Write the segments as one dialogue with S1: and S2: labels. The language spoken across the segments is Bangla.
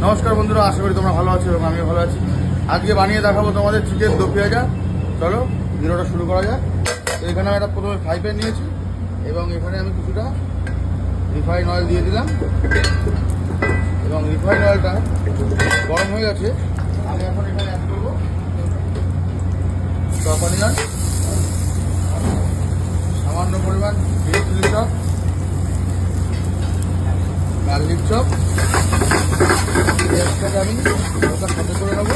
S1: নমস্কার বন্ধুরা, আশা করি তোমরা ভালো আছো এবং আমিও ভালো আছি। আজকে বানিয়ে দেখাবো তোমাদের চিকেন দো পেঁয়াজা। চলো ভিডিওটা শুরু করা যাক। তো এখানে আমি একটা প্রথমে ফ্রাই প্যান নিয়েছি এবং এখানে আমি কিছুটা রিফাইন অয়েল দিয়ে দিলাম এবং রিফাইন অয়েলটা গরম হয়ে গেছে। আমি এখন এখানে অ্যাড করবো চপ অনিয়ন, সামান্য পরিমাণ green chilli chop, garlic chop, পেঁয়াজটাকে আমি হালকা সাথে করে নেবো।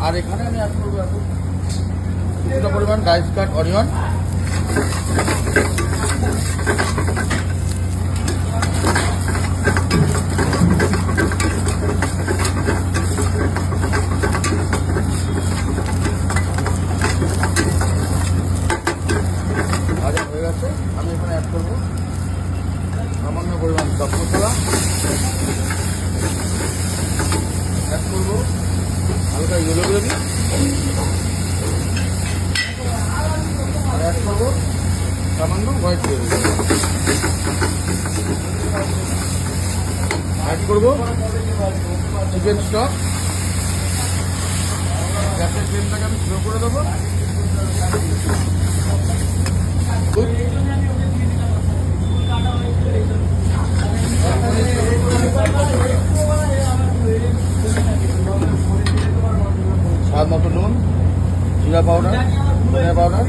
S1: আর এখানে আমি অ্যাড করবো এখন কিছুটা পরিমাণ ডাইস কাট অনিয়ন, ভাজা হয়ে গেছে। আমি এখানে অ্যাড করবো সামান্য পরিমাণ চপ মশলা, অ্যাড করবো হালকা ইয়েলো গ্রেভি, আর অ্যাড করবো সামান্য হোয়াইট গ্রেভি, অ্যাড করবো চিকেন স্টক। গ্যাসের ফ্লেমটাকে আমি স্লো করে দেবো। স্বাদ মতো নুন, জিরা পাউডার, ধনিয়া পাউডার,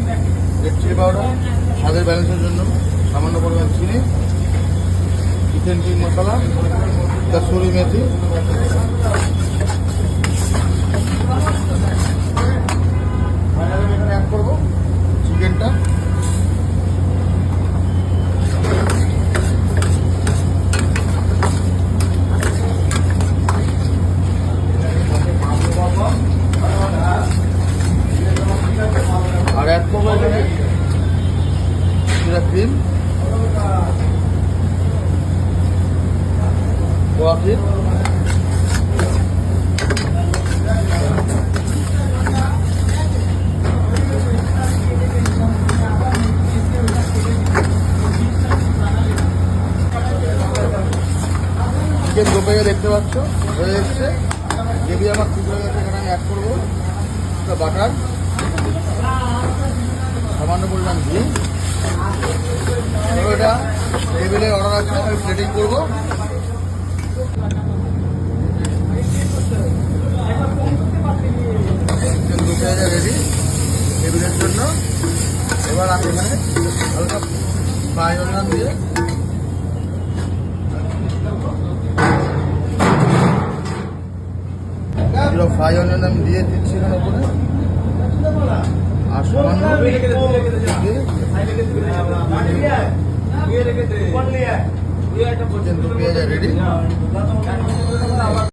S1: রেড চিলি পাউডার, স্বাদের ব্যালেন্সের জন্য সামান্য পরিমাণ চিনি, চিকেন কিং মশলা, কসুরি মেথি, এখানে অ্যাড করবো চিকেনটা। আর অ্যাড করবো এখানে ক্রিম, গোয়া ক্ষীর, চিকেন দো পেঁয়াজা দেখতে পাচ্ছ হয়ে এসছে। গ্রেভি আমার ঠিক হয়ে গেছে। এখানে আমি অ্যাড করবো বাটার, সামান্য পরিমাণ ঘি। এটা টেবিলে অর্ডার আছে, আমি প্লেটিং করবো। চিকেন দো পেঁয়াজা রেডি টেবিলের জন্য। এবার আমি এখানে হালকা ফ্রাই অনিয়ন দিয়ে ফ্রাই অনিয়ন আমি দিয়ে দিচ্ছি এখানে উপরে। আর সামান্য চিকেন দো পেঁয়াজা রেডি।